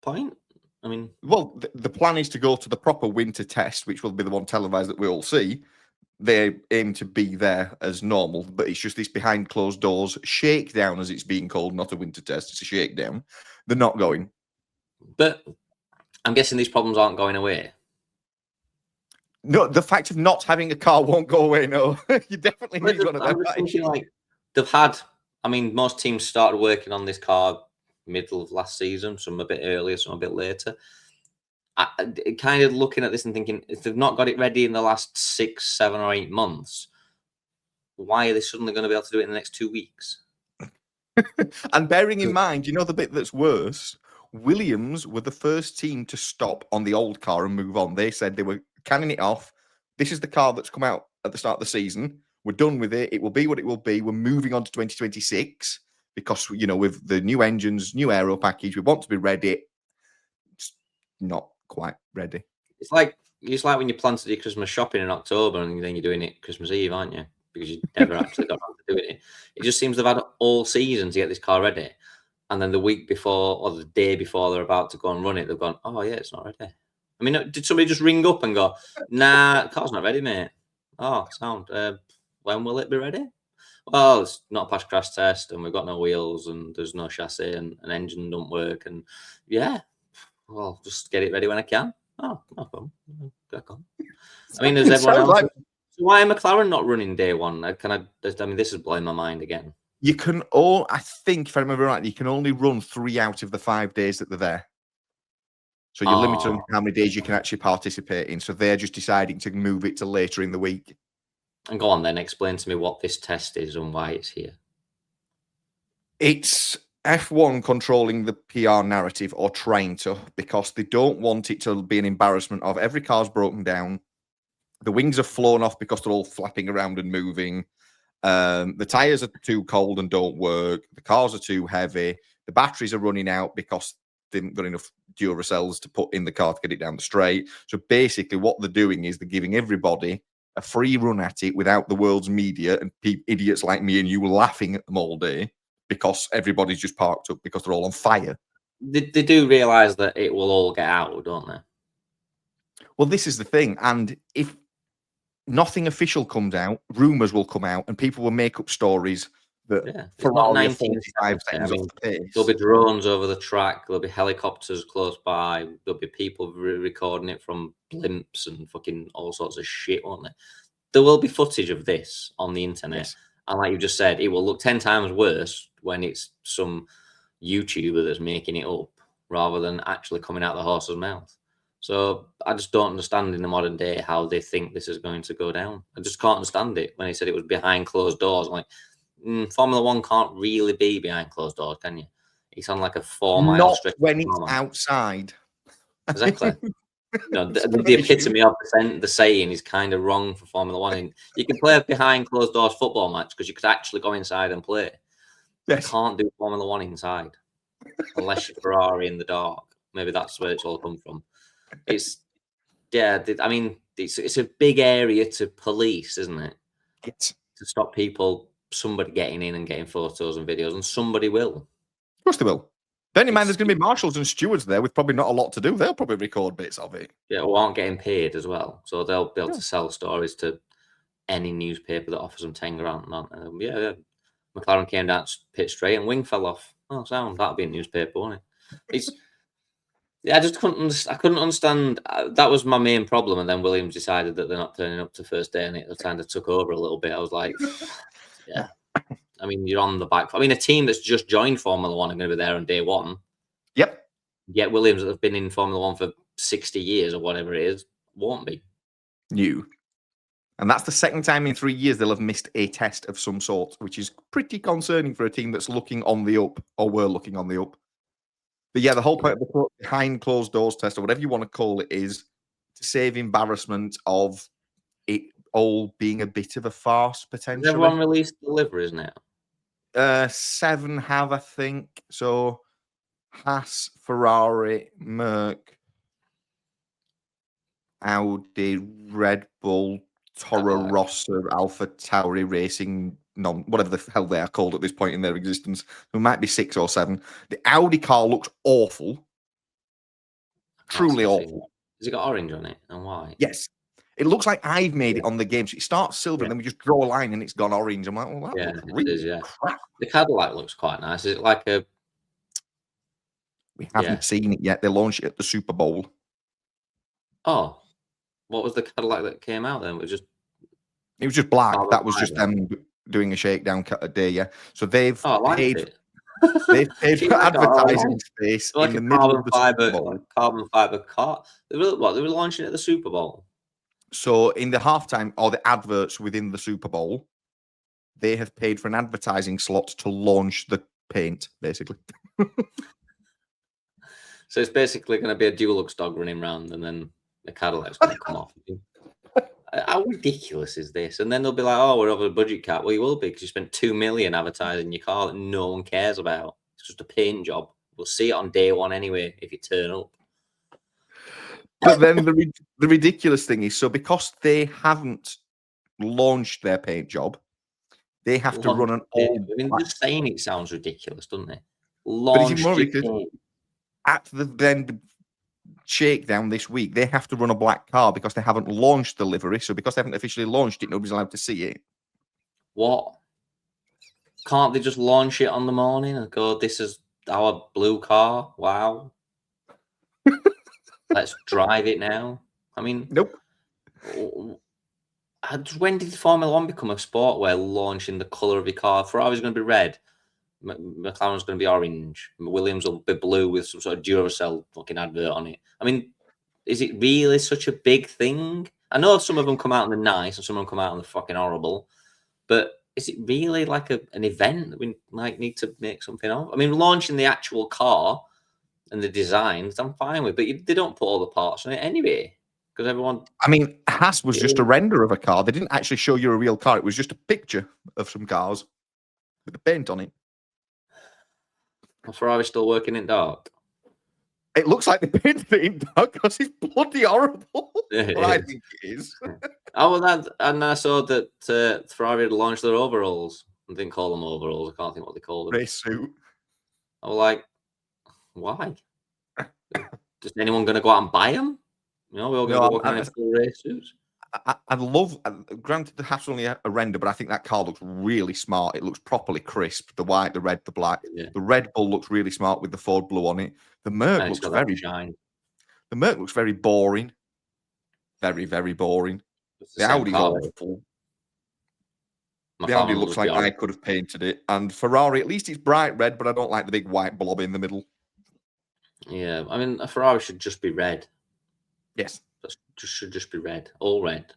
point? I mean... Well, the plan is to go to the proper winter test, which will be the one televised that we all see. They aim to be there as normal, but it's just this behind closed doors shakedown, as it's being called, not a winter test, it's a shakedown. They're not going. But I'm guessing these problems aren't going away. No, the fact of not having a car won't go away, no. You definitely need one of them. I'm just thinking, like, they've had... I mean, most teams started working on this car middle of last season, some a bit earlier, some a bit later. Kind of looking at this and thinking, if they've not got it ready in the last 6, 7 or 8 months, why are they suddenly going to be able to do it in the next 2 weeks? And bearing in mind, the bit that's worse, Williams were the first team to stop on the old car and move on. They said they were canning it off. This is the car that's come out at the start of the season. We're done with it. It will be what it will be. We're moving on to 2026 because, with the new engines, new aero package, we want to be ready. It's not quite ready. It's like when you plan to do Christmas shopping in October and then you're doing it Christmas Eve, aren't you? Because you never actually got around to doing it. It just seems they've had all season to get this car ready. And then the week before or the day before they're about to go and run it, they've gone, oh, yeah, it's not ready. I mean, did somebody just ring up and go, nah, the car's not ready, mate? Oh, sound. When will it be ready? well, it's not a past crash test, and we've got no wheels, and there's no chassis, and an engine don't work, and yeah, well, just get it ready when I can. Oh, no problem. Crack on. I mean, there's everyone else. So why are McLaren not running day one? I mean, this is blowing my mind again. You can I think, if I remember right, you can only run 3 out of the 5 days that they're there. So you're limited on how many days you can actually participate in. So they're just deciding to move it to later in the week. And go on then, explain to me what this test is and why it's here. It's F1 controlling the PR narrative, or trying to, because they don't want it to be an embarrassment of every car's broken down. The wings have flown off because they're all flapping around and moving. The tyres are too cold and don't work. The cars are too heavy. The batteries are running out because they haven't got enough Duracells to put in the car to get it down the straight. So basically what they're doing is they're giving everybody a free run at it without the world's media and idiots like me and you laughing at them all day because everybody's just parked up because they're all on fire. They do realise that it will all get out, don't they? Well, this is the thing. And if nothing official comes out, rumours will come out and people will make up stories that Ferrari are 45 seconds off the pace. There'll be drones over the track. There'll be helicopters close by. There'll be people recording it from blimps and fucking all sorts of shit, won't there? There will be footage of this on the internet. Yes. And like you just said, it will look 10 times worse when it's some YouTuber that's making it up rather than actually coming out the horse's mouth. So I just don't understand in the modern day how they think this is going to go down. I just can't understand it. When he said it was behind closed doors, I'm like, Formula One can't really be behind closed doors, can you? It's on like a 4-mile stretch. Not when it's outside. Exactly. The epitome of the saying is kind of wrong for Formula One. And you can play a behind closed doors football match because you could actually go inside and play. Yes. You can't do Formula One inside unless you're Ferrari in the dark. Maybe that's where it's all come from. It's I mean, it's a big area to police, isn't it? Yes. To stop somebody getting in and getting photos and videos, and somebody will. Of course they will. Bear in mind, there's going to be marshals and stewards there with probably not a lot to do. They'll probably record bits of it. Yeah, or aren't getting paid as well. So they'll be able to sell stories to any newspaper that offers them 10 grand. Yeah. McLaren came down pit straight and wing fell off. Oh, sound. That'll be a newspaper, won't it? It's... Yeah, I just couldn't understand. That was my main problem. And then Williams decided that they're not turning up to first day, and it kind of took over a little bit. I was like, yeah. I mean, you're on the back. I mean, a team that's just joined Formula One are going to be there on day one. Yep. Yet Williams, that have been in Formula One for 60 years or whatever it is, won't be. New. And that's the second time in 3 years they'll have missed a test of some sort, which is pretty concerning for a team that's looking on the up, or were looking on the up. But yeah, the whole point of the behind closed doors test, or whatever you want to call it, is to save embarrassment of it all being a bit of a farce, potentially. Has everyone released the liveries now? 7 have, I think. So Haas, Ferrari, Merc, Audi, Red Bull, Toro Rosso, Alpha Tauri Racing, whatever the hell they are called at this point in their existence. There might be 6 or 7. The Audi car looks awful. Truly awful. Has it got orange on it and white? Yes. It looks like I've made it on the game. So it starts silver, and then we just draw a line and it's gone orange. I'm like, well, that looks really crap. The Cadillac looks quite nice. Is it like a... We haven't seen it yet. They launched it at the Super Bowl. Oh. What was the Cadillac that came out then? It was just black. That was just them doing a shakedown day, yeah. So they've paid... They've paid for advertising space in the middle of the Super Bowl. Carbon fiber car. They were launching it at the Super Bowl. So in the halftime, or the adverts within the Super Bowl, they have paid for an advertising slot to launch the paint, basically. So it's basically going to be a Dulux dog running around, and then the Cadillac's going to come off. How ridiculous is this? And then they'll be like, "Oh, we're over the budget cap." Well, you will be, because you spent $2 million advertising your car that no one cares about. It's just a paint job. We'll see it on day one anyway if you turn up. But then the ridiculous thing is, so because they haven't launched their paint job, they have to run an all. I mean, just saying it sounds ridiculous, doesn't it? Launched at the shakedown this week, they have to run a black car because they haven't launched the livery. So because they haven't officially launched it, nobody's allowed to see it. What? Can't they just launch it on the morning and go, "This is our blue car. Wow, let's drive it now." I mean, Nope. when did Formula One become a sport where launching the color of your car? Ferrari's going to be red, McLaren's going to be orange, Williams will be blue with some sort of Duracell fucking advert on it. I mean, is it really such a big thing? I know some of them come out and they're nice, and some of them come out and they're fucking horrible, but is it really like an event that we might need to make something of? I mean, launching the actual car and the designs, I'm fine with, but they don't put all the parts on it anyway, because everyone. I mean, Haas was just a render of a car. They didn't actually show you a real car. It was just a picture of some cars with the paint on it. Ferrari still working in dark. It looks like they painted it in dark because it's bloody horrible. Yeah, Well, I think it is. Oh, well, and I saw that Ferrari had launched their overalls. I didn't call them overalls. I can't think what they called them. Race suit. I was like, why? Is anyone going to go out and buy them? You know, we're all going to be walking in full race suits. I'd love, granted, the Haas only a render, but I think that car looks really smart. It looks properly crisp. The white, the red, the black. Yeah. The Red Bull looks really smart with the Ford blue on it. The Merc looks very shine. The Merc looks very boring. Very, very boring. The Audi's awful. The Audi looks like I could have painted it. And Ferrari, at least it's bright red, but I don't like the big white blob in the middle. Yeah, I mean, a Ferrari should just be red. Yes. Should just be red. All red.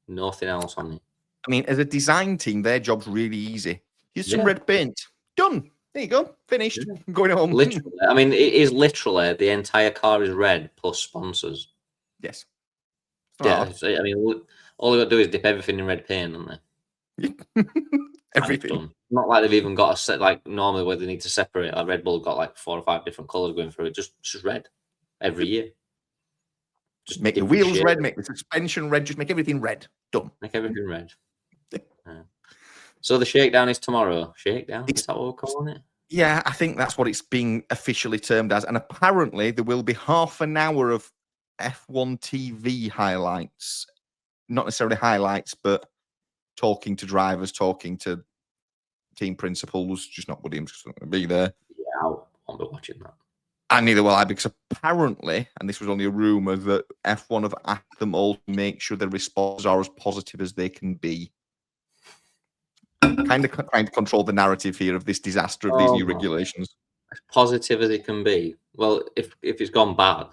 Nothing else on it. I mean, as a design team, their job's really easy. Here's some red paint. Done. There you go. Finished. Yeah. I'm going home. Literally. I mean, it is literally the entire car is red plus sponsors. Yes. Yeah. So, I mean, all they've got to do is dip everything in red paint, haven't they? Everything. Not like they've even got a set like normally where they need to separate. Like Red Bull got like 4 or 5 different colors going through it. Just red every year. Just make the wheels red, make the suspension red, just make everything red. Done. Make everything red. Yeah. So the shakedown is tomorrow. Shakedown? Is that what we're calling it? Yeah, I think that's what it's being officially termed as. And apparently there will be half an hour of F1 TV highlights. Not necessarily highlights, but talking to drivers, talking to team principals, just not Williams because I'm going to be there. Yeah, I won't be watching that. And neither will I, because apparently, and this was only a rumor, that F1 have asked them all to make sure their responses are as positive as they can be. Kind of trying to control the narrative here of this disaster of these new regulations. As positive as it can be. Well, if it's gone bad,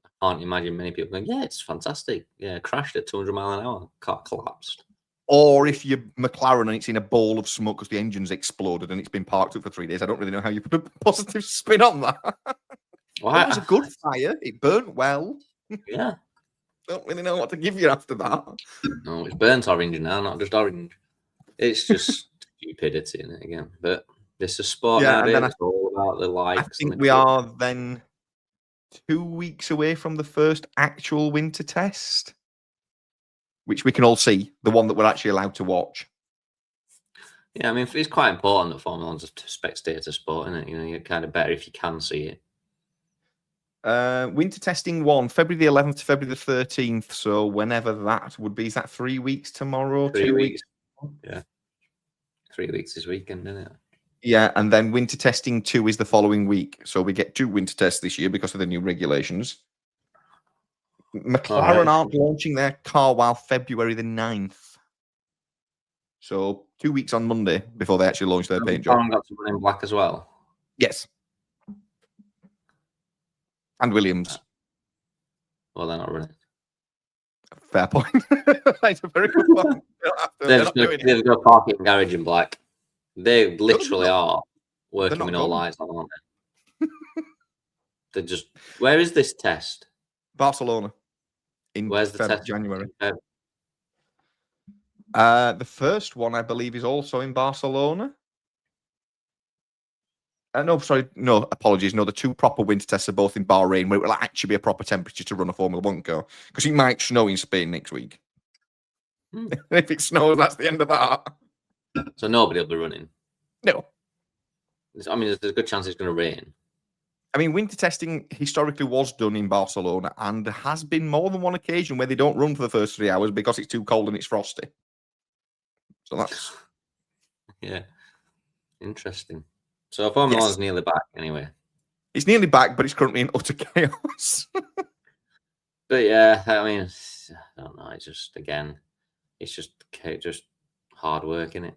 I can't imagine many people going, yeah, it's fantastic. Yeah, crashed at 200 miles an hour. Car collapsed. Or if you're McLaren and it's in a bowl of smoke because the engine's exploded and it's been parked up for 3 days, I don't really know how you put a positive spin on that. Well, it was a good fire. It burnt well. Yeah. Don't really know what to give you after that. No, it's burnt orange now, not just orange. It's just stupidity in it again. But this is sport nowadays. It's all about the likes. I think we are then 2 weeks away from the first actual winter test, which we can all see, the one that we're actually allowed to watch. Yeah, I mean, it's quite important that Formula One's a spectator sport, isn't it? You know, you're kind of better if you can see it. Winter testing 1, February the 11th to February the 13th. So whenever that would be, is that 3 weeks tomorrow? 3 weeks. Yeah. 3 weeks this weekend, isn't it? Yeah, and then winter testing 2 is the following week. So we get 2 winter tests this year because of the new regulations. McLaren aren't launching their car while February the 9th. So 2 weeks on Monday before they actually launch their paint job. McLaren got to run in black as well? Yes. And Williams. Well, they're not running. Fair point. That's a very good point. They're going to park it in garage in black. They literally are working with no lights on, aren't they? They're just. Where is this test? Barcelona. Where's the test? January. The first one, I believe, is also in Barcelona. No, sorry. No, apologies. No, the 2 proper winter tests are both in Bahrain, where it will actually be a proper temperature to run a Formula 1 car. Because it might snow in Spain next week. If it snows, that's the end of that. So nobody will be running? No. I mean, there's a good chance it's going to rain. I mean, winter testing historically was done in Barcelona, and there has been more than one occasion where they don't run for the first 3 hours because it's too cold and it's frosty. So that's... Yeah. Interesting. So Formula Yes. One's nearly back anyway. It's nearly back, but it's currently in utter chaos. But yeah, I mean, I don't know. It's just just hard work, isn't it?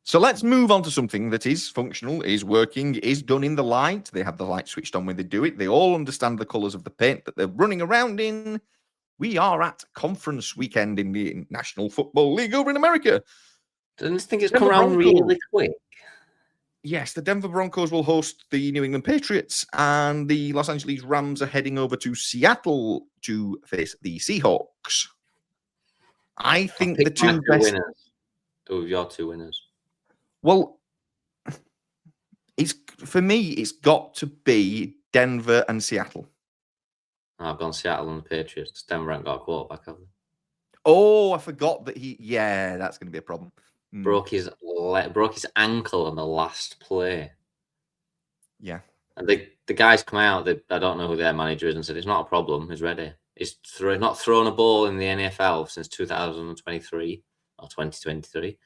So let's move on to something that is functional, is working, is done in the light. They have the light switched on when they do it. They all understand the colours of the paint that they're running around in. We are at conference weekend in the National Football League over in America. Doesn't think it's Denver come around Broncos. really quick. Yes, the Denver Broncos will host the New England Patriots, and the Los Angeles Rams are heading over to Seattle to face the Seahawks. I think the two best winners. Who are your two winners? Well, for me, it's got to be Denver and Seattle. I've gone Seattle and the Patriots because Denver haven't got a quarterback, have they? Oh, I forgot that yeah, that's going to be a problem. Broke his ankle on the last play. Yeah. And the guys come out, I don't know who their manager is, and said, it's not a problem, he's ready. He's not thrown a ball in the NFL since 2023 or 2023.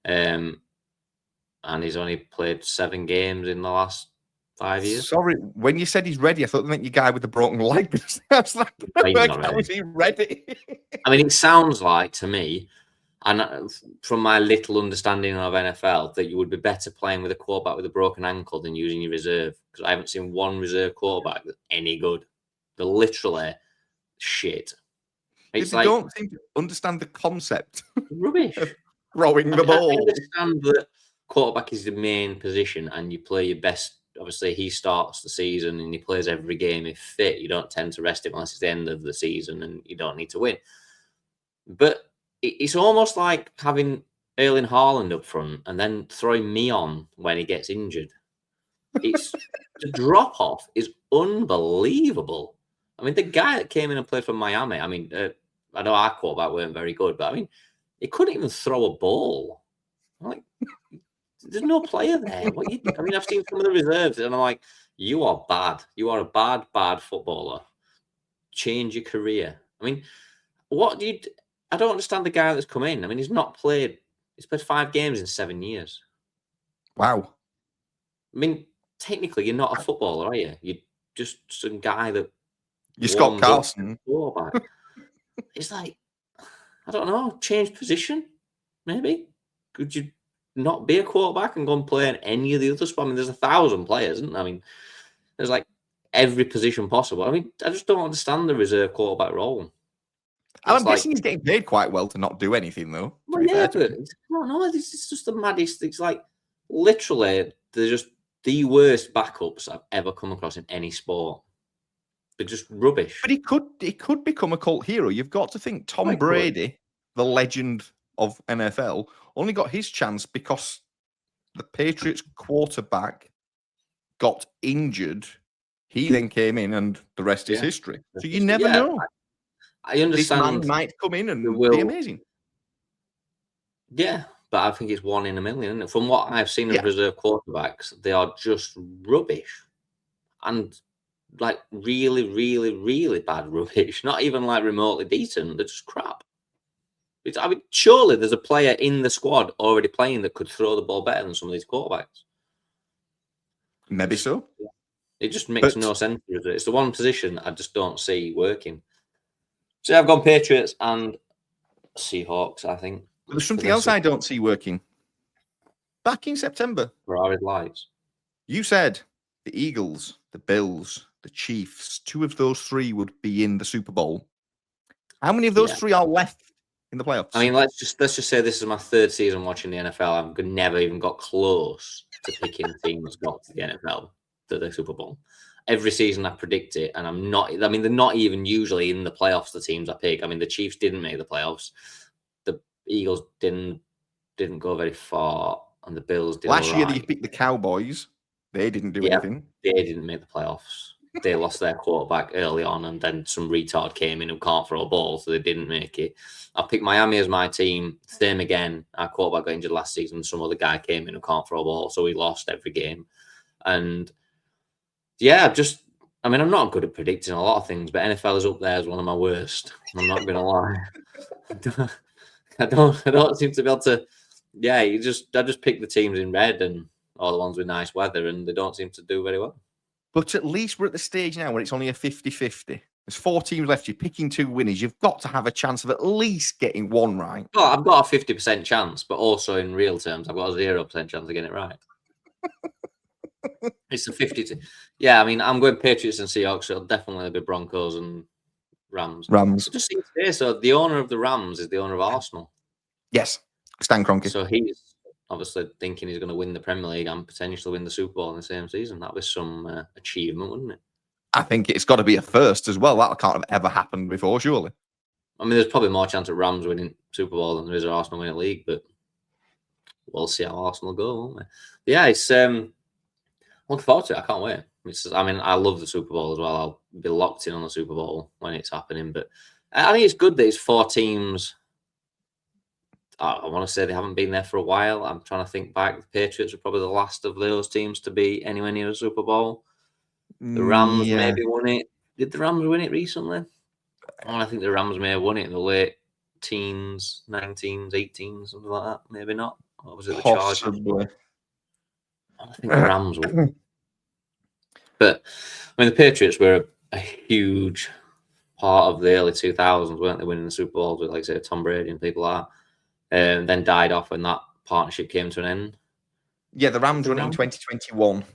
And he's only played 7 games in the last 5 years. Sorry, when you said he's ready, I thought you meant your guy with the broken leg. I was like, how is he ready? I mean, it sounds like to me, and from my little understanding of NFL, that you would be better playing with a quarterback with a broken ankle than using your reserve. Because I haven't seen one reserve quarterback that's any good. They're literally shit. It's like, don't seem to understand the concept. Rubbish. Throwing the ball. I understand that quarterback is the main position and you play your best. Obviously, he starts the season and he plays every game if fit. You don't tend to rest him unless it's the end of the season and you don't need to win. But it's almost like having Erling Haaland up front and then throwing me on when he gets injured. It's the drop off is unbelievable. I mean, the guy that came in and played for Miami, I mean, I know our quarterback weren't very good, but I mean, he couldn't even throw a ball. I'm like, there's no player there. I mean, I've seen some of the reserves and I'm like, you are bad. You are a bad, bad footballer. Change your career. I mean, I don't understand the guy that's come in. I mean, he's played 5 games in 7 years. Wow. I mean, technically, you're not a footballer, are you? You're just some guy that. You're Scott Carson. It's like, I don't know, change position, maybe. Could you not be a quarterback and go and play in any of the other spots? I mean, there's 1,000 players, isn't there? I mean, there's like every position possible. I mean, I just don't understand the reserve quarterback role. I'm guessing he's getting paid quite well to not do anything, though. Well, yeah, but no, this is just the maddest. It's like literally, they're just the worst backups I've ever come across in any sport. They're just rubbish. But he could become a cult hero. You've got to think Tom Brady, the legend of NFL, only got his chance because the Patriots quarterback got injured. He then came in, and the rest is history. So you never know. I understand. This man might come in and be amazing. Yeah, but I think it's 1 in a million, isn't it? From what I've seen of reserve quarterbacks, they are just rubbish. And like really, really, really bad rubbish. Not even like remotely decent. They're just crap. I mean, surely there's a player in the squad already playing that could throw the ball better than some of these quarterbacks. Maybe so. It just makes no sense. It's the one position I just don't see working. So I've gone Patriots and Seahawks, I think. There's something else I don't see working. Back in September. For arid lights. You said the Eagles, the Bills, the Chiefs, 2 of those 3 would be in the Super Bowl. How many of those 3 are left in the playoffs? I mean, let's just say this is my 3rd season watching the NFL. I've never even got close to picking a team that's got to the NFL, to the Super Bowl. Every season I predict it, and I'm not. I mean, they're not even usually in the playoffs. The teams I pick. I mean, the Chiefs didn't make the playoffs. The Eagles didn't go very far, and the Bills did. Last year, you picked the Cowboys. They didn't do anything. They didn't make the playoffs. They lost their quarterback early on, and then some retard came in who can't throw a ball, so they didn't make it. I picked Miami as my team. Same again. Our quarterback got injured last season. Some other guy came in who can't throw a ball, so we lost every game. And yeah, I mean, I'm not good at predicting a lot of things, but NFL is up there as one of my worst. I'm not going to lie. I don't seem to be able to. Yeah, I just pick the teams in red, and or the ones with nice weather, and they don't seem to do very well. But at least we're at the stage now where it's only a 50-50. There's 4 teams left. You're picking 2 winners. You've got to have a chance of at least getting 1 right. Well, I've got a 50% chance, but also in real terms, I've got a 0% chance of getting it right. It's a 50. Yeah, I mean, I'm going Patriots and Seahawks. So it'll definitely be Broncos and Rams. Rams. Just seems to say, so the owner of the Rams is the owner of Arsenal. Yes, Stan Kroenke. So he's obviously thinking he's going to win the Premier League and potentially win the Super Bowl in the same season. That was some achievement, wouldn't it? I think it's got to be a first as well. That can't have ever happened before, surely. I mean, there's probably more chance of Rams winning Super Bowl than there is of Arsenal winning league, but we'll see how Arsenal go, won't we? But yeah, it's looking forward to it. I can't wait. I mean, I love the Super Bowl as well. I'll be locked in on the Super Bowl when it's happening. But I think it's good that it's 4 teams. I want to say they haven't been there for a while. I'm trying to think back. The Patriots are probably the last of those teams to be anywhere near a Super Bowl. The Rams maybe won it. Did the Rams win it recently? Oh, I think the Rams may have won it in the late teens, 19s, 18s, something like that. Maybe not. Or was it the Chargers? I think the Rams won. But, I mean, the Patriots were a huge part of the early 2000s, weren't they, winning the Super Bowls with, like, say, Tom Brady and people like that. And then died off when that partnership came to an end. Yeah, the Rams won it in 2021.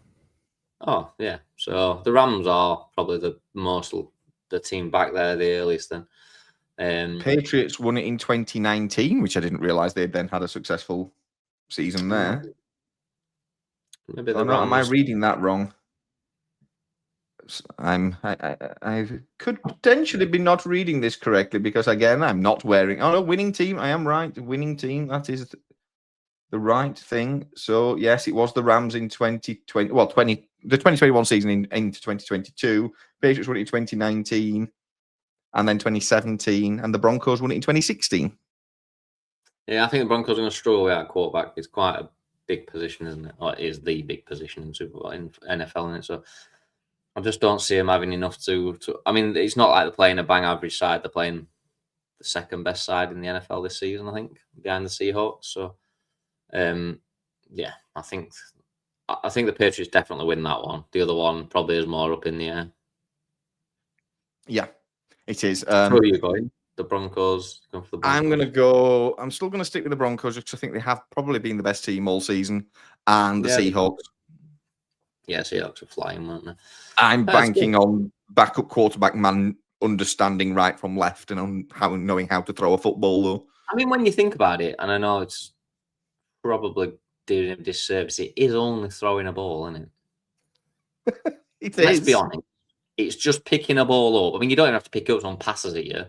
Oh, yeah. So the Rams are probably the team back there, the earliest then. Patriots won it in 2019, which I didn't realise they'd then had a successful season there. Maybe Am I reading that wrong? I could potentially be not reading this correctly because, again, I'm not wearing... Oh, no, winning team. I am right. Winning team. That is the right thing. So, yes, it was the Rams in 2020. Well, the 2021 season into 2022. Patriots won it in 2019 and then 2017. And the Broncos won it in 2016. Yeah, I think the Broncos are going to struggle with that quarterback. It's quite a big position, isn't it? Or it is the big position in Super Bowl, in NFL, isn't it? So I just don't see them having enough to. I mean, it's not like they're playing a bang average side. They're playing the second best side in the NFL this season, I think, behind the Seahawks. So, yeah, I think the Patriots definitely win that one. The other one probably is more up in the air. Yeah, it is. Who are you going? The Broncos? Going for the Broncos? I'm still going to stick with the Broncos because I think they have probably been the best team all season. And the Seahawks. Yeah, Seahawks are flying, weren't they? I'm banking on backup quarterback man understanding right from left and on knowing how to throw a football, though. I mean, when you think about it, and I know it's probably doing him a disservice, it is only throwing a ball, isn't it? Let's be honest. It's just picking a ball up. I mean, you don't even have to pick up on passes at you.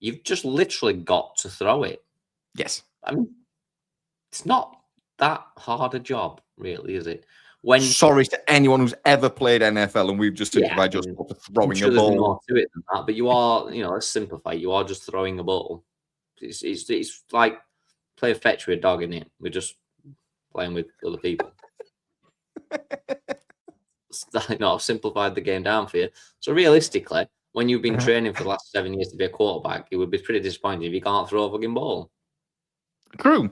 You've just literally got to throw it. Yes. I mean, it's not that hard a job, really, is it? Sorry to anyone who's ever played NFL and we've just simplified just throwing a ball. There's more to it than that, but you are, let's simplify. You are just throwing a ball. It's like playing fetch with a dog, isn't it? We're just playing with other people. I've simplified the game down for you. So realistically, when you've been training for the last 7 years to be a quarterback, it would be pretty disappointing if you can't throw a fucking ball. True.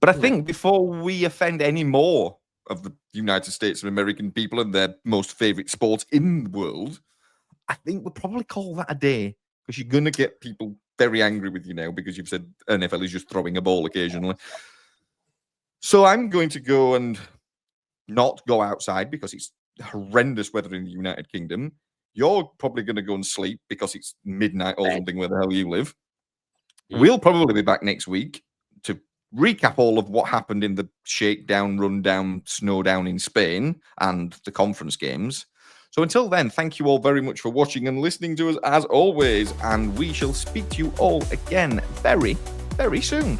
But I think before we offend any more of the United States of American people and their most favourite sports in the world, I think we'll probably call that a day because you're going to get people very angry with you now because you've said NFL is just throwing a ball occasionally. So I'm going to go and not go outside because it's horrendous weather in the United Kingdom. You're probably going to go and sleep because it's midnight or something where the hell you live. We'll probably be back next week to recap all of what happened in the shakedown, rundown, snowdown in Spain and the conference games. So until then, thank you all very much for watching and listening to us as always. And we shall speak to you all again very, very soon.